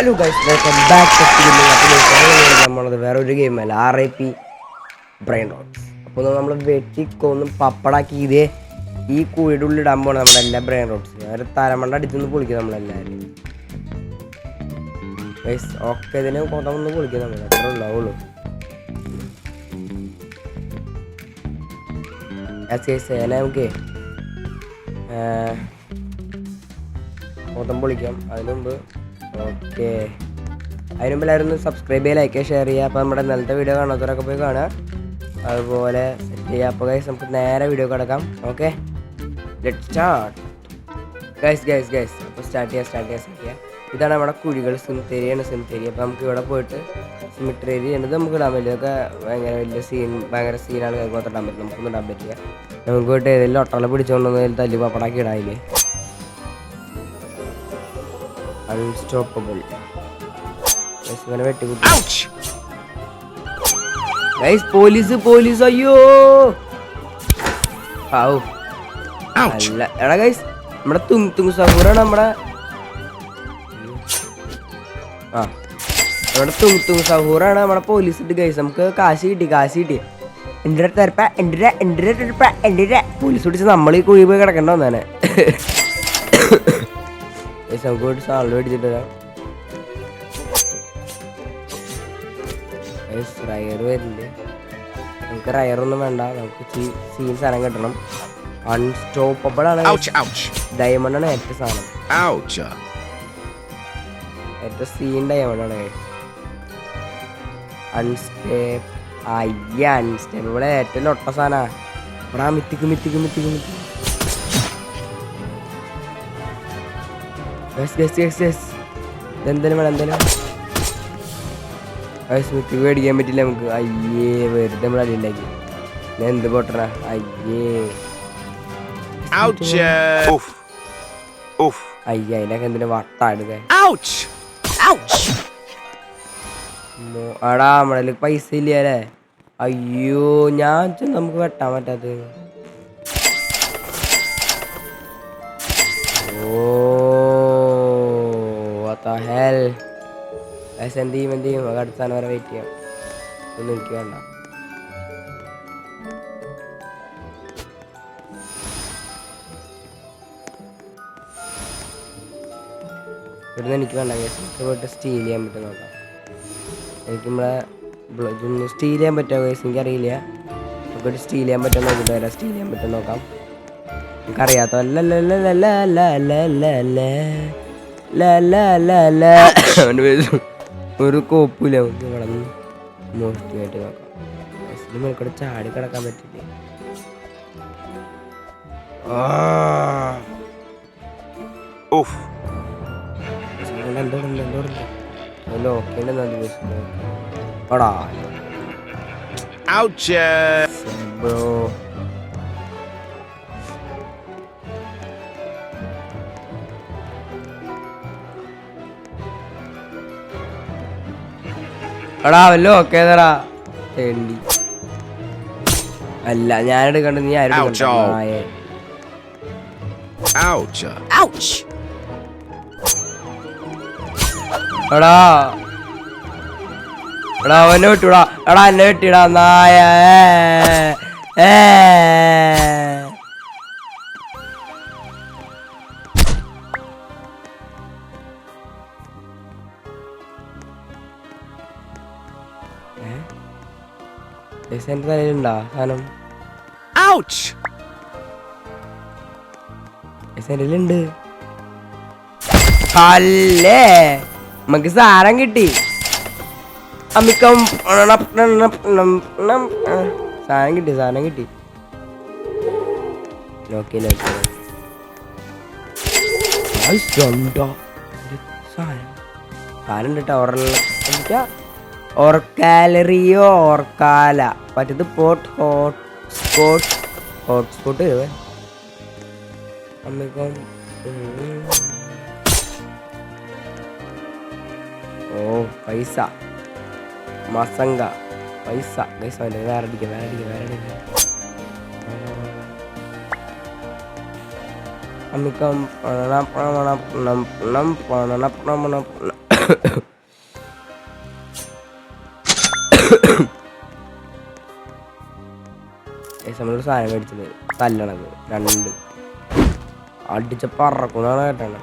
Hello guys, welcome back നമ്മളത് വേറൊരു ഗെയിമല്ല, RIP brain റോട്ട്സ്. അപ്പോൾ നമ്മൾ വെട്ടിക്കൊന്നും പപ്പടാക്കി ഇതേ ഈ കുഴിയുടെ ഉള്ളിൽ ഇടാൻ പോകണം നമ്മുടെ എല്ലാ ബ്രെയിൻ റോട്ട്സ്. ഒരു തലമണ്ട അടിച്ചൊന്ന് പൊളിക്കുക നമ്മളെല്ലാവരും ഗൈസ്. ഓക്കെ, ഇതിനെ കൊണ്ടൊന്ന് പൊളിക്കുക നമ്മൾ, അത്ര ഉണ്ടാവുള്ളൂ. നമുക്ക് മൊത്തം പൊളിക്കാം. അതിന് മുമ്പ് ഓക്കെ, അതിന് മുമ്പ് എല്ലാവരും ഒന്ന് സബ്സ്ക്രൈബ് ചെയ്യുക, ലൈക്ക് ഷെയർ ചെയ്യുക. അപ്പോൾ നമ്മുടെ ഇന്നലത്തെ വീഡിയോ കാണാത്തവരൊക്കെ പോയി കാണുക, അതുപോലെ സെറ്റ് ചെയ്യുക. അപ്പോൾ ഗൈസ് നമുക്ക് നേരെ വീഡിയോ കിടക്കാം. Okay, let start guys. അപ്പോൾ സ്റ്റാർട്ട് ചെയ്യുക. ഇതാണ് നമ്മുടെ കുഴികൾ, സിമിത്തേരിയാണ് സിമിത്തേരി. അപ്പോൾ നമുക്ക് ഇവിടെ പോയിട്ട് സിമിറ്ററി എന്നത് നമുക്ക് ഇടാൻ പറ്റില്ല. ഇതൊക്കെ ഭയങ്കര സീനാണ്, കൈകോത്ത് ഇടാൻ പറ്റും, നമുക്കൊന്നും ഇടാൻ പറ്റില്ല. നമുക്ക് പോയിട്ട് ഏതെങ്കിലും ഒട്ടല പിടിച്ചുകൊണ്ടൊന്നും തല്ലി പപ്പടാക്കി ഇടാനില്ലേ. അൺസ്റ്റോപ്പബിൾ ഇങ്ങനെ വെട്ടിക്കുട്ടി ഗൈസ്. പോലീസ് അയ്യോ അല്ല എടാ ഗൈസ്, നമ്മുടെ തുങ് സഹൂറാണ് നമ്മുടെ തുങ് സഹൂറാണ് നമ്മുടെ പോലീസ് ഇട്ട് ഗൈസ്. നമുക്ക് കാശ് കിട്ടി. എൻ്റെ പോലീസ് പിടിച്ച് നമ്മൾ ഈ കുഴി പോയി കിടക്കണ്ട വന്നേ. നമുക്ക് പോയിട്ട് സാധനം മേടിച്ചിട്ട് വരാം. റയർ വരില്ലേ, നമുക്ക് റയറൊന്നും വേണ്ട, നമുക്ക് സീൻ സാധനം കിട്ടണം. അൺസ്റ്റോപ്പബിൾ ആണ്, ഡയമണ്ട് ആണ് ഏറ്റവും സാധനം, ഏറ്റവും സീൻ ഡയമണ്ട് ആണ്. അൺസ്റ്റേബിൾ ഏറ്റവും ലൊട്ട സാധന. ഇവിടെ മിത്തിക്ക് എന്തായാലും സ്മിത്ത് മേടിക്കാൻ പറ്റില്ല നമുക്ക്. അയ്യേ, വെറുതെ നമ്മൾ അടിയുണ്ടാക്കി. ഞാൻ എന്ത് പൊട്ടണ. അയ്യേ അതിനൊക്കെ എന്തിനാ വട്ടാടുക. ആടാ നമ്മളിൽ പൈസ ഇല്ല അല്ലേ. അയ്യോ, ഞാൻ നമുക്ക് വെട്ടാൻ പറ്റാത്തത്. എന്ത് ചെയ്യും അടുത്ത സാധനം വരെ വെയിറ്റ് ചെയ്യാം. ഒന്നും എനിക്ക് വേണ്ട. ഇവിടുന്ന് എനിക്ക് വേണ്ട കേസ്. പോയിട്ട് സ്റ്റീൽ ചെയ്യാൻ പറ്റും നോക്കാം. എനിക്ക് നമ്മളെ ഇതൊന്ന് സ്റ്റീൽ ചെയ്യാൻ പറ്റുമോ കേസ് എനിക്കറിയില്ല. നമുക്കിട്ട് സ്റ്റീൽ ചെയ്യാൻ പറ്റുമോ നോക്കിയിട്ട് വരാം. സ്റ്റീൽ ചെയ്യാൻ പറ്റുമോ നോക്കാം. നമുക്കറിയാത്ത ഒരു കോപ്പില്ല. നമുക്ക് ഇവിടെ നിന്ന് മോഷ്ടിയായിട്ട് നോക്കാം. മേൽക്കൂടെ ചാടി കിടക്കാൻ പറ്റില്ലേ. എടാ വല്ലോ ഓക്കെ അല്ല ഞാനെടുക്കണ്ട, നീ ആരും അവനെ വിട്ടൂടാ. എടാ എന്നെ വെട്ടിടാ നായ. എന്റെ തലയിലുണ്ടാ സാധനം? ഉണ്ട് അല്ലേ. നമുക്ക് സാധനം കിട്ടി. സാധനം കിട്ടി. സാധനം കിട്ടാ. ഓർക്കാലറിയോ ഓർക്കാല പറ്റത് ഹോട്ട്സ്പോട്ട് അമ്മയ്ക്കും. പൈസ മസങ്ക പൈസ വേറെ അടിക്കാം. അമ്മിക്കം നമ്മളൊരു സാധനം മേടിച്ചത് കല്ലണത് 2 അടിച്ച പറക്കുന്നാണ് കേട്ടാണ്.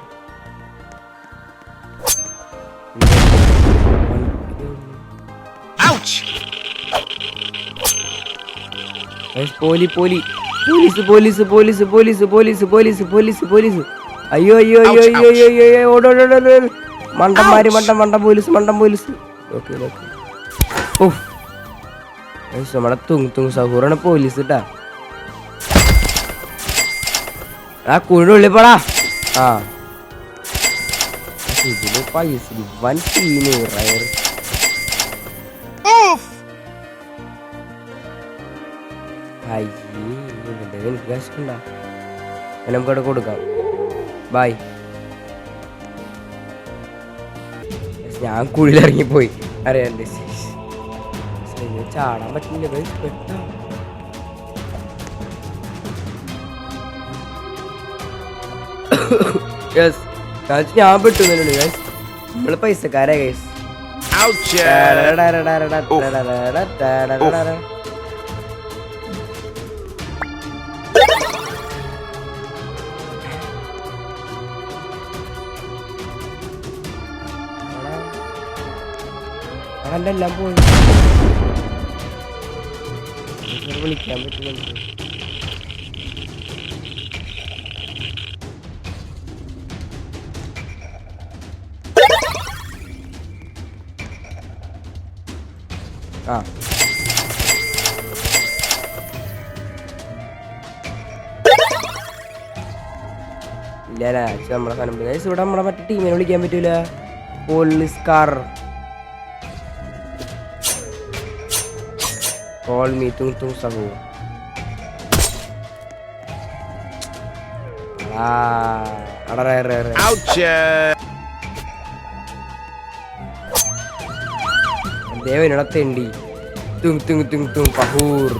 Police police police police police police police police police അയ്യോ അയ്യോ അയ്യോ അയ്യോ അയ്യോ അയ്യോ ഓടോടോ മണ്ടന്മാര് മണ്ടം പോലീസ് ഓക്കെ ഓ നമ്മുടെ തുങ് സഹൂറാണ് പോലീസ് കേട്ടാ. ആ കുഴിനുള്ളിപ്പടാ. ആ ഇതില് പൈസ വൻ സീന് റയർ. എനിക്ക് കാശുണ്ടാ നമുക്കവിടെ കൊടുക്കാം. ബായ്. ഞാൻ കുഴിയിലിറങ്ങിപ്പോയി അറിയാണ്ട്. ചാടാൻ പറ്റില്ല പെട്ടാ. ഞാൻ പെട്ടു. നമ്മള് പൈസക്കാരാ ഗൈസ്. എല്ലാം പോയി. വിളിക്കാൻ പറ്റുന്നുണ്ട്. ആ ഇല്ല നമ്മളെ സാധനം ഇവിടെ നമ്മളെ മറ്റേ ടീമിനെ വിളിക്കാൻ പറ്റൂല. Police car Call me tung sahu. Ada. Ouch. Dewa ini ada tendi. Tung pahur.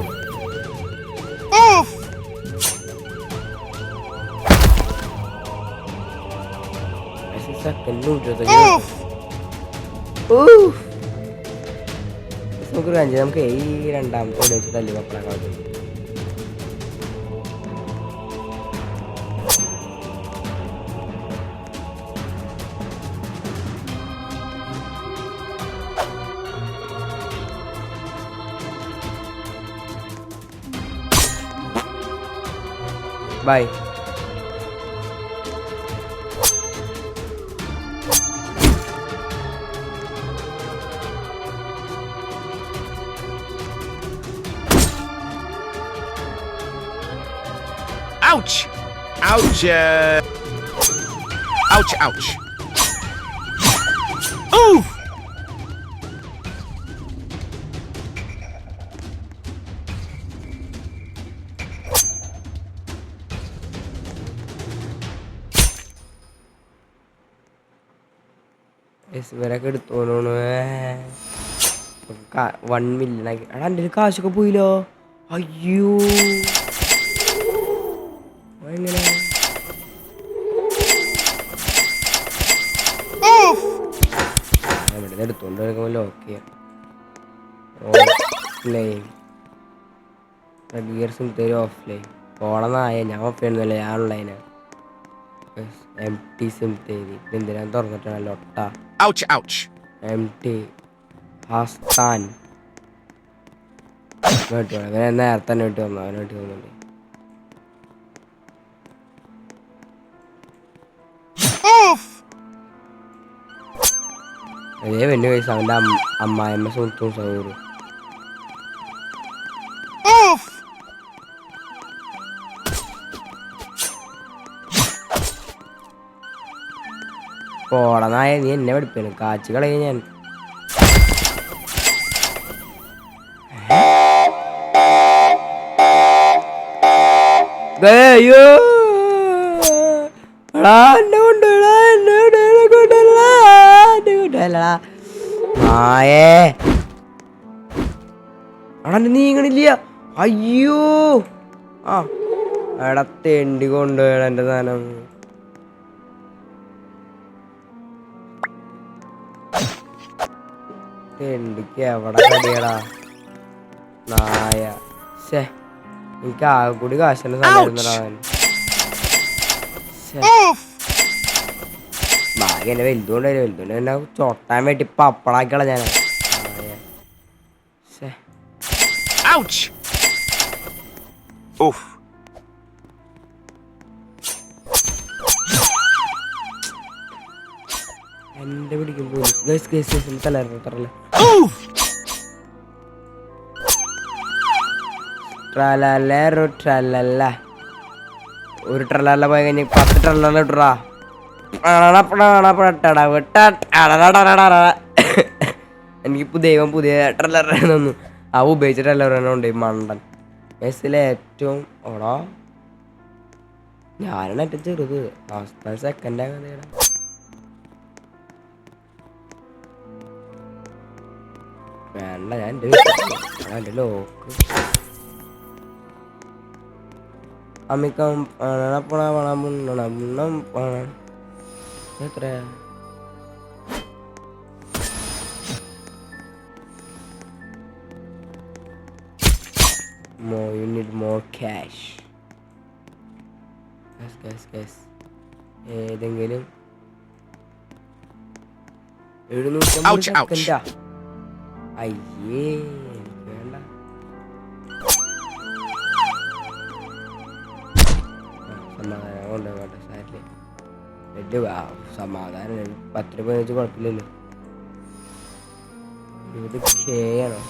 Sisa kenu jatuhnya. നമുക്ക് നമുക്ക് ഈ രണ്ടാമത്തോടെ വെച്ച് തല്ലി പപ്പടം. By. Ouch! Ouch! Ouch! Oof! ഇവരൊക്കെ എടുത്തോളൂ. 1 മില്യൺ ആക്കി. എടാ എൻ്റെ കാശൊക്കെ പോയില്ലോ. അയ്യോ എങ്ങനെ ഇവിടെ എടുത്തോണ്ട് ലോക്ക് ചെയ്യാം. ഓഫ്ലൈൻ ഓഫ്ലൈൻ പോണെന്നായ ഞാൻ ഓഫ്ലൈനൊന്നുമല്ല, ഞാൻ ഓൺലൈനാണ്. MT സിംതേരി എന്തിനാ തുറന്നിട്ടാണല്ലോ ഒട്ട. MT ഹസ്താൻ വേട്ടി അവനെ നേരത്തെ തന്നെ വേണ്ടി വന്നു. അവനെ വേണ്ടി വന്നുണ്ട്. അതേ വെന്നു പൈസ അവൻ്റെ അമ്മായിമ്മ സുഹൃത്തും സൗകര്യം. പോളനായ നീ എന്നെ പഠിപ്പിക്കണം. കാച്ചു കളയും ഞാൻ. അയ്യോ മായേ അവിടെ നീങ്ങണില്ല. അയ്യോ ആ എടാ തെണ്ടി കൊണ്ടുപോയടാ എൻ്റെ സാധനം. തെണ്ടിക്ക് എവിടെ കടിയടാ നായ. ശേ എനിക്ക് ആകെ കൂടി കാശിന്റെ സമയമായിരുന്നടാ അവൻ. ഭാഗ്യം എന്നെ വലുതുകൊണ്ട് എന്നെ ചൊട്ടാൻ വേണ്ടി പപ്പടാക്കികള ഞാൻ. Ouch! Oof. എന്റെ പിടിക്കുമ്പോ തലല്ലേ ട്രലല്ല ഒരു ട്രലല്ല പോയി കഴിഞ്ഞ് 10 ട്രലല്ല ഇട്ടാ. എനിക്ക് ദൈവം പുതിയ ട്രലറിനൊന്നും ആ ഉപയോഗിച്ച ട്രലറിനുണ്ട് മണ്ടൻ. ബസ്സിലെ ഏറ്റവും ഓടാ ഞാനാണ് ഏറ്റവും ചെറുത്. അവസ്ഥ സെക്കൻഡ് വേണ്ട. ഞാൻ എൻ്റെ ലോക്ക് അമ്മിക്കം എത്രയാ you need more cash. Yes. ഏതെങ്കിലും 750 സെക്കൻഡാ. അയ്യേ എനിക്ക് വേണ്ട. സമാധാനം കൊണ്ടുപോകട്ടെ സാരില്ലേ. സമാധാനം 10 രൂപ വെച്ച് കുഴപ്പമില്ലല്ലോ. ഇത് കെ ആണോ?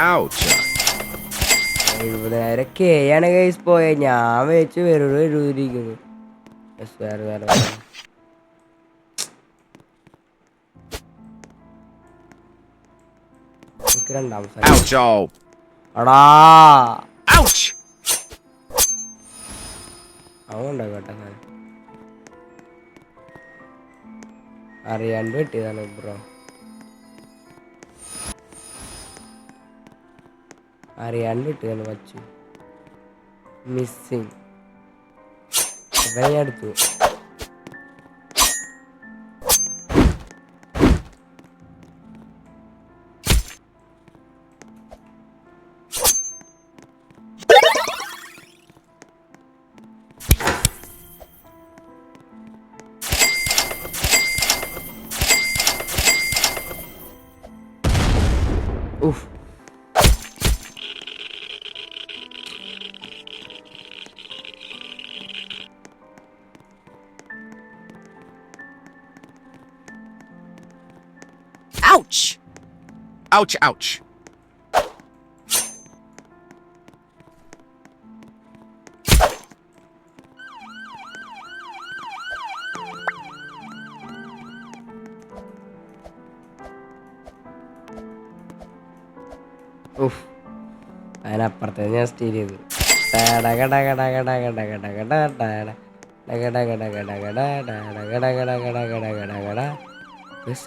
Ouch! 70,000 കെ ആണ് കേസ് പോയെ. ഞാൻ വെച്ച് വെറുതെ എഴുതിയിരിക്കുന്നു. വേറെ രണ്ടാമത്തെ അടാ അവണ്ടാകട്ടെ അറിയാണ്ട് വെട്ടിയതാണ് ബ്രോ. അറിയാണ്ട് വെട്ടിയതാണ് വച്ചു മിസ്സിങ്. ഞാൻ എടുത്തു. Oof. Ouch! Oof. അതിനപ്പുറത്തെ ഞാൻ സ്റ്റീൽ ചെയ്തു.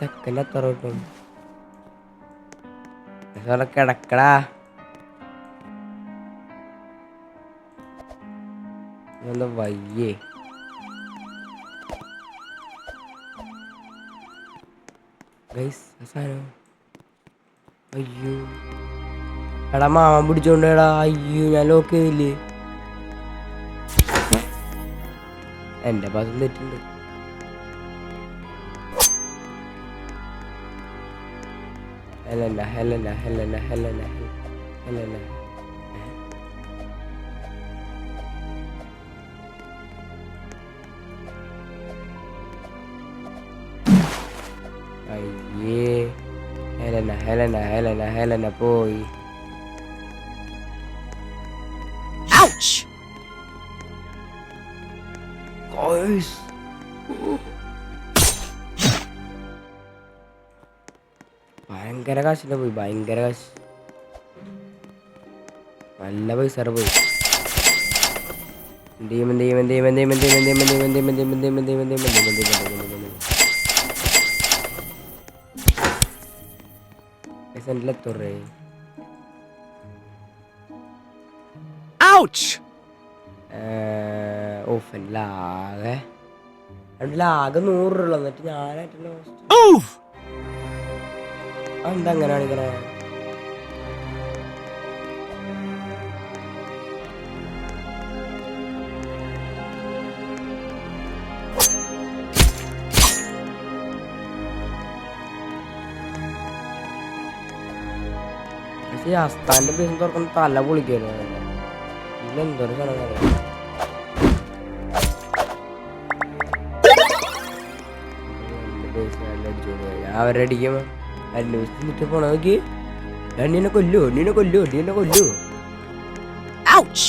സെക്കൻഡ് എത്ര കിട്ടും? കിടക്കടാ. എന്താ വയ്യേ? അയ്യോ എടാ മാമൻ പിടിച്ചോണ്ട് എടാ. അയ്യോ ഞാൻ ലോക്ക് ചെയ്തില്ലേ. എന്റെ ഭാഗം തെറ്റുണ്ട്. ഹെലന അയ്യേ ഹെലന പോയി. ഭയങ്കര കാശിന്റെ പോയി. ഭയങ്കര കാശ്. നല്ല പൈസ പോയി. Ouch! ഓഫ് ലാകെ 100 എന്നിട്ട് ഞാനായിട്ടുള്ള Move! എന്താ അങ്ങനെ കാണിക്കണേ? പക്ഷേ അസ്താന്റെ ബേസ് തുറക്കുന്ന തല പൊളിക്കായിരുന്നു. ഇതിലെന്തൊരു സാധനം അവരെ അടിക്കുമ്പോ അന്വേഷിച്ചിട്ട് പോണ നോക്കി എണ്ണീനെ കൊല്ലു. Ouch!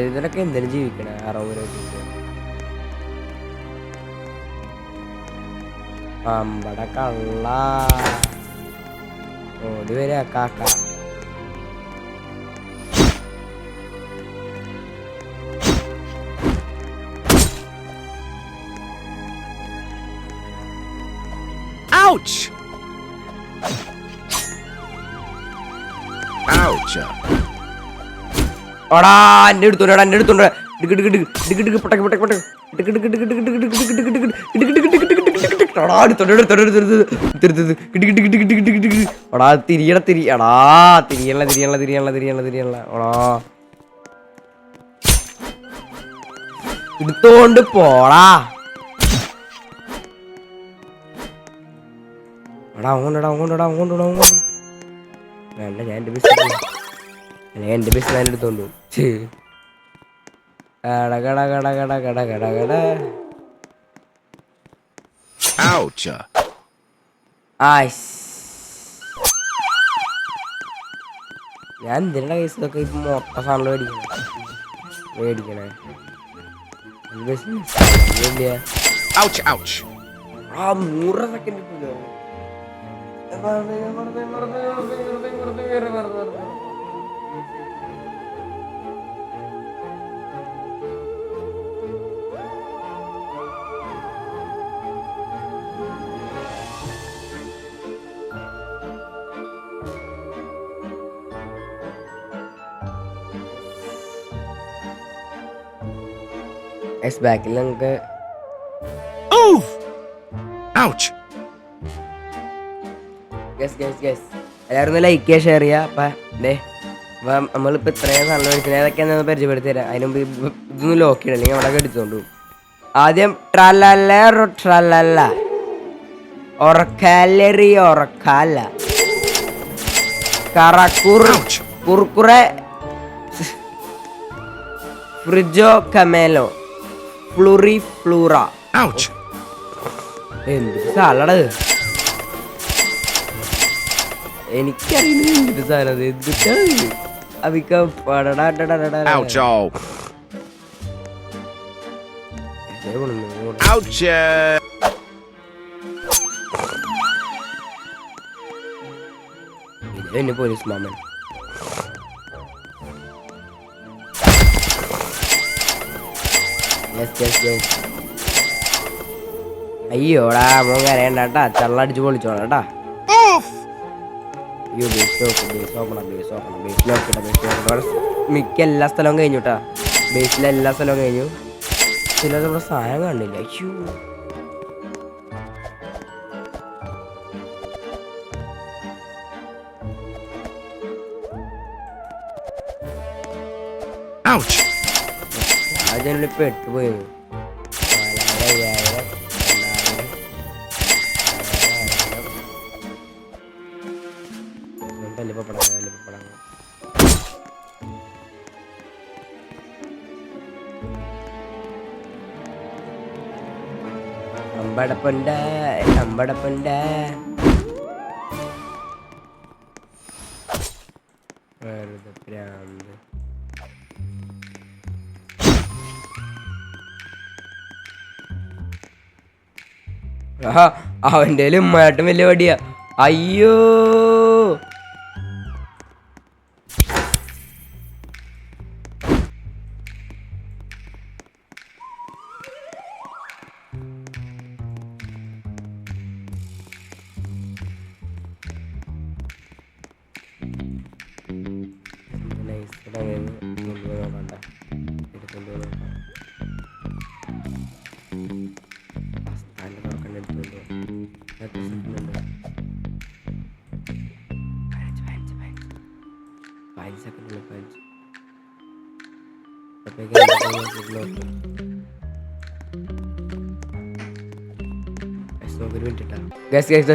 ഇതിനൊക്കെ എന്തിനും ജീവിക്കണേ 60 അമ്പട കള്ള ഓടി വരാ കാക്ക. Ouch! Ouch! ഓടാ എന്റെ എടുത്തോണ്ട് എടുത്തോണ്ട് പോടാ. വേണ്ട ഞാൻ എന്റെ ബിസിനസ് എടുത്തോണ്ടു. Ouch! ഞാൻ എന്തിനാ കേസൊക്കെ ഇപ്പൊ മൊത്ത സാധനം മേടിക്കണേ. Ouch! Ouch! 100 സെക്കൻഡ് ബാക്കിൽ നമുക്ക് Move! Ouch! എല്ലാവരും ലൈക്ക് ചെയ്യുക, ഷെയർ ചെയ്യുക. അപ്പം നമ്മളിപ്പോൾ ഇത്രയും നല്ല മേടിക്കുന്നത് ഏതൊക്കെയാണെന്ന് പരിചയപ്പെടുത്തി തരാം. അതിന് മുമ്പ് ഇതൊന്നും ലോക്ക് ചെയ്യണം, അല്ലെങ്കിൽ അവിടെ എടുത്തോണ്ടു. ആദ്യം ട്രലല്ല ഒറക്കാല കുർക്കുറെ ഫ്രിജോ കമേലോ ഫ്ലൂറ. Ouch! എന്ത് സാലഡ് എനിക്കറിയില്ല. എന്ത് സാധനം എന്തിട്ടാണ് അവിക്ക Ouch! Ouch! ഇതെന്നെ പോലീസ് മാമൻ. അയ്യോടാ മോൻ കരയണ്ടാ, ചള്ളടിച്ച് പൊളിച്ചോളാട്ടാ. മിക്ക എല്ലാ സ്ഥലവും കഴിഞ്ഞുട്ടാ. ബേസിലെ എല്ലാ സ്ഥലവും കഴിഞ്ഞു. ചില നമ്മുടെ സാധനം കാണില്ല. അയ്യോ അതിനുള്ളിൽ പെട്ടുപോയത്. 4000 വലിപ്പപ്പടങ്ങ അമ്പടപ്പുണ്ട വെറുതെ പ്രാന്ത്. അവൻ്റെ ഉമ്മായിട്ടും വലിയ വടിയാ. അയ്യോ നോക്കണ്ട എടുത്തുകൊണ്ട് നോക്കാം.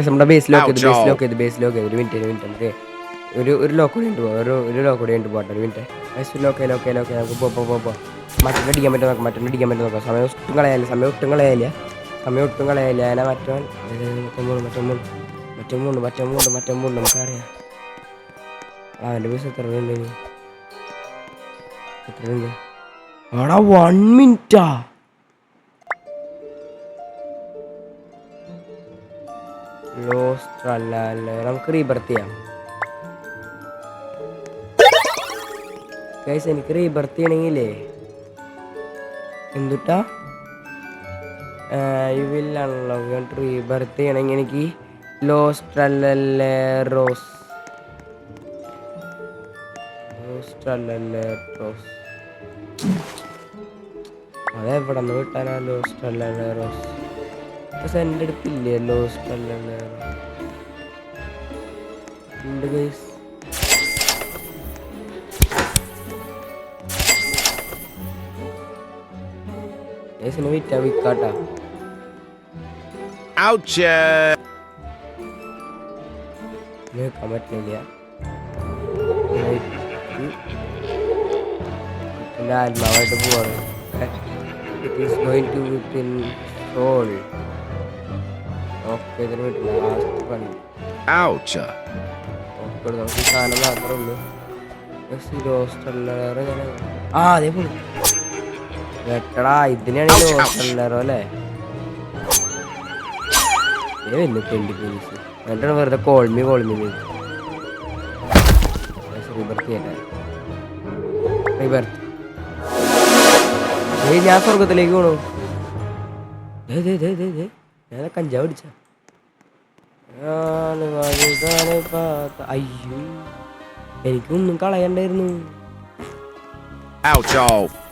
നമ്മുടെ ബേസിലൊക്കെ ഒരു മിനിറ്റ് നമുക്ക് ഒരു ലോക്ക് കൂടി ഉണ്ട് ഒരു ലോക്ക് കൂടി ഉണ്ട് പോട്ടെ ഒരു മിനിറ്റ്. ലോക്കെ നമുക്ക് പോ മറ്റൊന്നടിക്കാൻ പറ്റും നോക്കാം സമയം ഒട്ടും കളയാലില്ല അതിനെ മറ്റൊന്നും നമുക്കറിയാം. അവൻ്റെ പൈസ എത്ര ഉണ്ട് ആടാ 1 മിനിറ്റാ. ലോസ്റ്റ് അല്ല നമുക്ക് റീബർത്ത് ചെയ്യാം. ഗൈസ് എനിക്ക് റീബർത്ത് ചെയ്യണമെങ്കിലേ എന്തുട്ടാ റീബർത്ത് ചെയ്യണമെങ്കിൽ എനിക്ക് ലോസ്റ്റ് അല്ലല്ലേ റോസ് അതെവിടെ നിന്ന് കിട്ടാനാ ലോസ്റ്റ് അല്ലല്ലേ റോസ്? പക്ഷെ എൻ്റെ അടുത്തില്ലേ ലോസ്റ്റ് അല്ലല്ലേ ഉണ്ട് ഗൈസ്. ഗൈസിനെ വിൽക്കാട്ടാ. നിൽക്കാൻ പറ്റില്ല. എൻ്റെ ആത്മാവായിട്ട് പോവാണ്. It is going to within soul. Okay ഇതിന് പറ്റില്ല. ലാസ്റ്റ് പണി Ouch. നമുക്ക് ഈ സാധനം മാത്രമേ ഉള്ളൂ. അതേപോലെ വെട്ടടാ ഇതിനാണ് ലോസ്റ്റല്ലറോ അല്ലേ? എന്നിട്ടാണ് വെറുതെ കോൾമി ഞാൻ സ്വർഗത്തിലേക്ക് പോണു. ഞാൻ കഞ്ചാവ് പിടിച്ച അയ്യോ എനിക്കൊന്നും കളയണ്ടായിരുന്നു.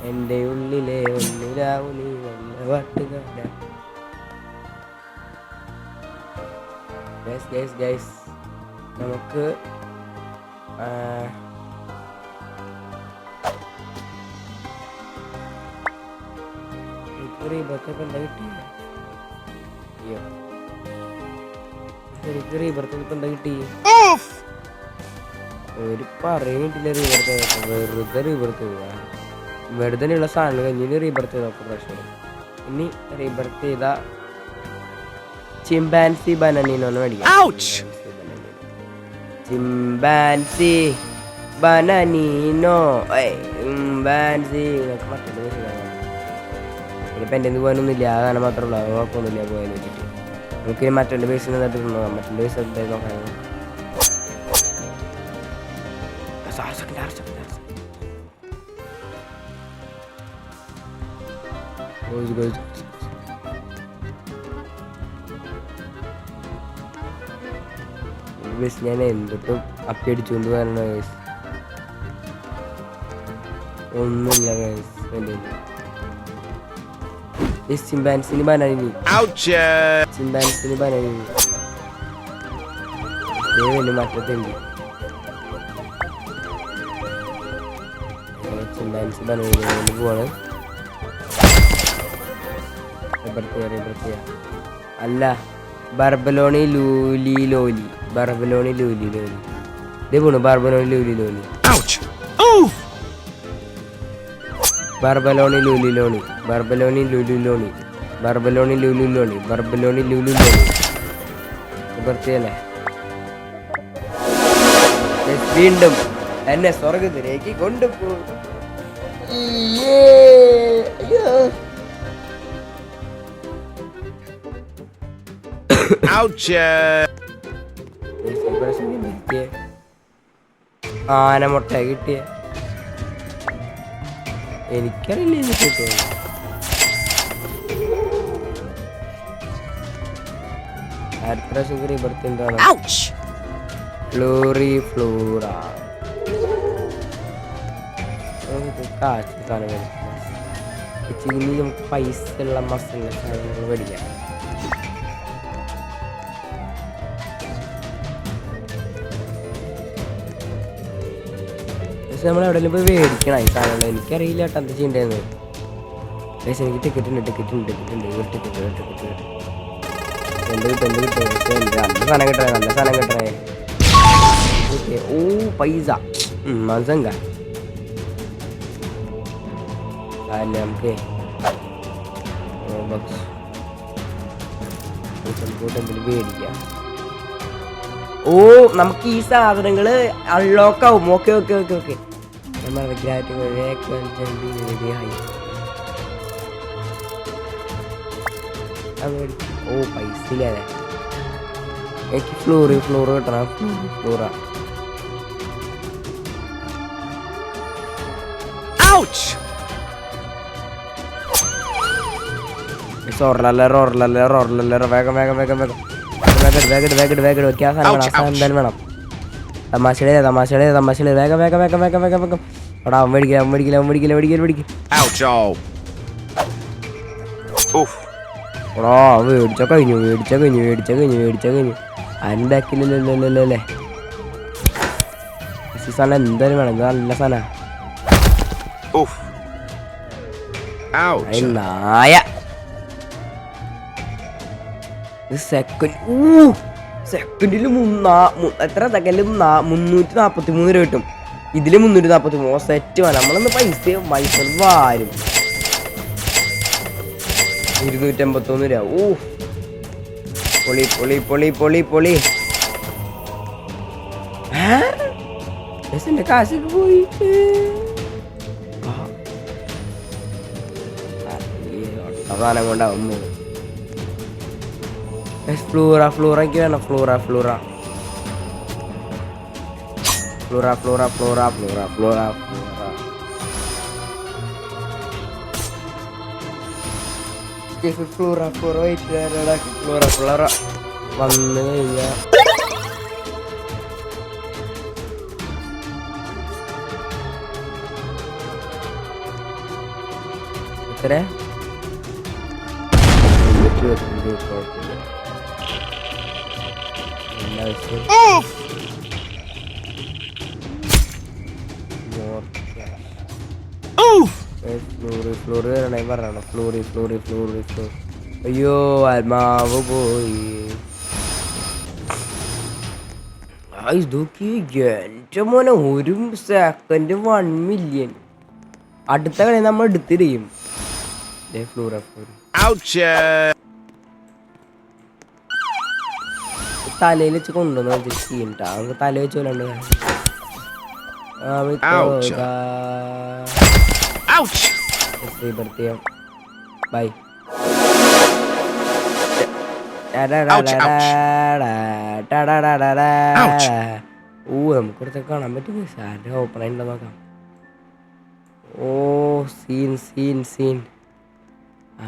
എന്റെ ഉള്ളിലെ ഒന്നിലാവുനി വല്ല പാട്ടുകാര. നമുക്ക് റീബർത്തൊക്കെ എന്താ കിട്ടിയ? അയ്യോ എനിക്ക് റീബർത്തൊക്കെ എന്താ കിട്ടി? ഒരു പറയുന്നില്ല റീബർത്ത് വെറുതെ ഉള്ള സാധനങ്ങൾ കഴിഞ്ഞ് റീബർത്ത് ചെയ്ത പ്രശ്നം. ഇനി റീബർത്ത് ചെയ്ത ചിമ്പാൻസി ബനാനീനോ മേടിക്കാം. ചിമ്പാൻസി ബനാനീനോ ഇനിയിപ്പോൾ എൻ്റെ പോകാനൊന്നുമില്ല. ആ ഗാനം മാത്രമേ ഉള്ളൂ. അത് കുഴപ്പമൊന്നുമില്ല പോയെന്ന് വെച്ചിട്ട്. നമുക്കിനി മറ്റൊരു ബേസിൽ നിന്നിട്ട് നോക്കാം. മറ്റൊരു ബേസ് എടുത്ത് നോക്കാം. ഞാൻ എന്തിട്ടും അപ്പിയടിച്ചുകൊണ്ട് വരണ കേസ് ഒന്നുമില്ല കേസ്. ചിമ്പാൻസിന് ബനാനി മറ്റത്തുണ്ട്. ചിമ്പാൻസി ബനാനി പോവാണ്. അല്ല ബർബലോണി ലൂലി ലോലി ഇതേ പോണു. ബർബലോണി ലൂലി ലോലി വൃത്തിയല്ലേ? വീണ്ടും എന്നെ സ്വർഗത്തിലേക്ക് കൊണ്ടുപോ. ആനമുട്ട കിട്ടിയ എനിക്കറിയില്ല. അടുത്ത പ്രാവശ്യം റീബർത്ത് എന്താണ്? ഫ്ലോറി ഫ്ലോറ കാശ് സാധനം ഇനി നമുക്ക് പൈസ ഉള്ള മസാല സാധനങ്ങൾ മേടിക്കാം. പക്ഷെ നമ്മൾ എവിടെയെങ്കിലും പോയി മേടിക്കണം ഈ സാധനങ്ങൾ. എനിക്കറിയില്ല കേട്ടോ എന്താ ചെയ്യേണ്ടതെന്ന്. പക്ഷേ എനിക്ക് ടിക്കറ്റ് ഉണ്ട് എന്ത് കിട്ടും നല്ല സാധനം കിട്ടണേ. ഓ പൈസ മസങ്ക അല്ല നമുക്ക് എന്തെങ്കിലും മേടിക്കാം. ഓ നമുക്ക് ഈ സാധനങ്ങള് അൺലോക്ക് ആവും. ഓക്കെ ഓക്കെ ഓക്കെ ഓക്കെ ഓ പൈസ ഇല്ലേ എനിക്ക് ഫ്ലോർ കിട്ടണം. ഫ്ലോറാ വേഗം എന്തായാലും വേണം. തമാശയുടെ വേഗം എടാ മേടിക്കില്ല. എടാ മേടിച്ച കഴിഞ്ഞു. അതിന് ബാക്കില്ലല്ലേ സാധനം എന്തായാലും വേണം. നല്ല സാധന നായ സെക്കൻഡില് എത്ര സെക്കൻഡിൽ 343 രൂപ കിട്ടും. ഇതില് 343 സെറ്റ് വേണം. നമ്മളൊന്ന് പൈസ വാരും. 251 രൂപ. ഓ പൊളി എന്റെ കാശൊക്കെ പോയി. സാധനം കൊണ്ടാവും. ഫ്ലൂറ എനിക്ക് വേണം. ഫ്ലൂറ വന്നു കഴിഞ്ഞാ എത്ര ഫ്ലോർ പറഞ്ഞോ. ഫ്ലോറി. അയ്യോ ആത്മാവ് പോയി. ഇതൊക്കെ എന്റെ മോനെ 1 സെക്കൻഡ് 1 മില്യൺ. അടുത്ത കളി നമ്മൾ എടുത്തിരിക്കും. തലയിൽ വെച്ച് കൊണ്ടുവന്ന് ചെയ്യണ്ട. നമുക്ക് തല വെച്ച് കൊല്ലണ്ട്. ബൈ. നമുക്കിടത്തൊക്കെ കാണാൻ പറ്റും. സാറിന്റെ ഓപ്പൺ ആയിട്ടുണ്ടോ നോക്കാം. ഓ സീൻ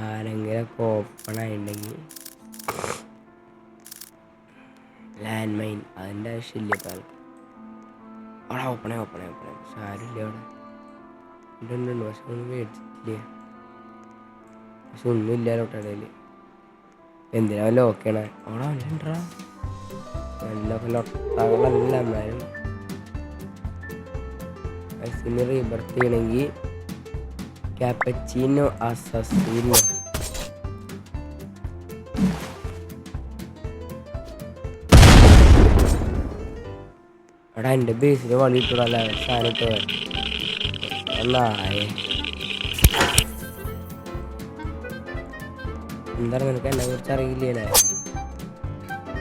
ആരെങ്കിലൊക്കെ ഓപ്പൺ ആയിട്ടുണ്ടെങ്കിൽ ലാൻഡ് മൈൻ അതിൻ്റെ ആവശ്യമില്ല. ഇപ്പം അവിടെ ഓപ്പണേ സാരില്ല. അവിടെ ഉണ്ട്. പക്ഷെ ഒന്നും മേടിച്ചിട്ടില്ല. പക്ഷെ ഒന്നും ഇല്ലല്ലോ ഇടയിൽ. എന്തിനാ ലോക്കാണ് അവിടെ വന്നിട്ടാ നല്ല ലൊട്ടകളല്ല. എന്നാലും ഐസിന് റീബർത്ത് ചെയ്യണമെങ്കിൽ ക്യാപ്പച്ചീനോ അസസീനോ എടാ എൻ്റെ ബേസിന് വളിയിട്ടൂടല്ല സാധനത്തോ എന്നായേ. എന്താ നിനക്ക് എന്നെ കുറിച്ച് അറിയില്ലേ?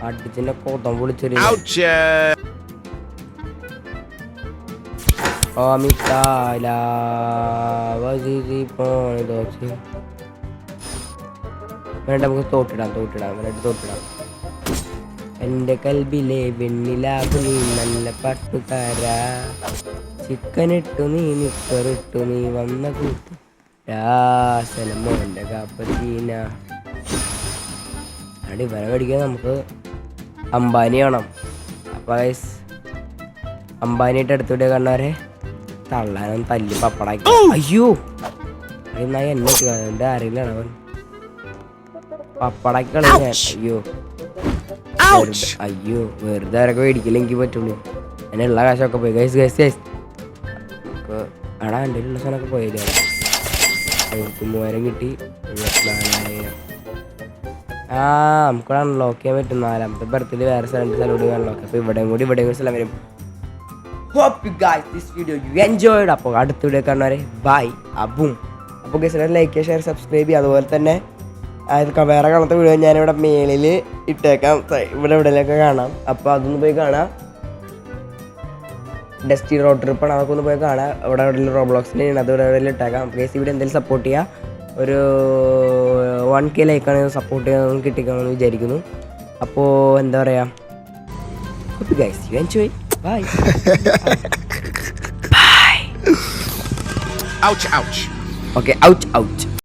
അടിച്ചിന്റെ കോട്ടം പൊളിച്ചെറിയ വേണ്ട നമുക്ക് തോട്ടിടാം. എന്റെ കൽബിലെ വെണ്ണിലാകു നീ നല്ല പട്ടുകാര. ചിക്കനിട്ടു നീ നിക്കറിട്ടു നീ വന്ന കൂട്ടു രാസലമോന്റെ കാപ്പത്തീന. അടി വര മേടിക്കാൻ നമുക്ക് അംബാനി വേണം. അപ്പൊ അംബാനിയായിട്ട് അടുത്തുവിടുക കണ്ണവരെ. തള്ളാനും തല്ലി പപ്പടാക്കി. അയ്യോ എന്നായി എന്നെ എൻ്റെ ആരെങ്കിലും അവൻ പപ്പടാക്കി കളഞ്ഞ. അയ്യോ വെറുതെ അവരൊക്കെ മേടിക്കില്ല എനിക്ക് പറ്റുള്ളൂ. അതിനുള്ള കാശൊക്കെ പോയി. ഗൈസ് നമുക്ക് എടാ എൻ്റെ ഉള്ള സാധനമൊക്കെ പോയില്ല. 3000 കിട്ടി. 24,000. നമുക്ക് അൺലോക്ക് ചെയ്യാൻ പറ്റും. 4ാമത്തെ ബർത്തിൽ വേറെ സ്ഥലം കൂടി അൺലോക്ക്. അപ്പോൾ ഇവിടെയും കൂടി സ്ഥലം വരും. Hope you guys this video you enjoyed. അപ്പോൾ അടുത്ത വീഡിയോ കാണുന്നവരെ ബൈ അബും. അപ്പോൾ ഗൈസ് ലൈക്ക് ഷെയർ സബ്സ്ക്രൈബ് ചെയ്യുക. അതുപോലെ തന്നെ വേറെ കാണാത്ത വീഡിയോ ഞാനിവിടെ മേളിൽ ഇട്ടേക്കാം. ഇവിടെ എവിടെയൊക്കെ കാണാം. അപ്പോൾ അതൊന്ന് പോയി കാണാം. ഡസ്റ്റി റോഡ് ട്രിപ്പാണ്. അതൊക്കെ ഒന്ന് പോയി കാണാം. ഇവിടെ എവിടെയെങ്കിലും റോബ്ലോക്സിൻ്റെ അത് എവിടെയെങ്കിലും ഇട്ടേക്കാം. ഗൈസ് ഇവിടെ എന്തെങ്കിലും സപ്പോർട്ട് ചെയ്യുക. ഒരു 1K ലൈക്കാണ് സപ്പോർട്ട് ചെയ്യാൻ കിട്ടിക്കാമെന്ന് വിചാരിക്കുന്നു. അപ്പോൾ എന്താ പറയുക, hope you guys you enjoy. Bye. Bye. Ouch, ouch. Okay, ouch.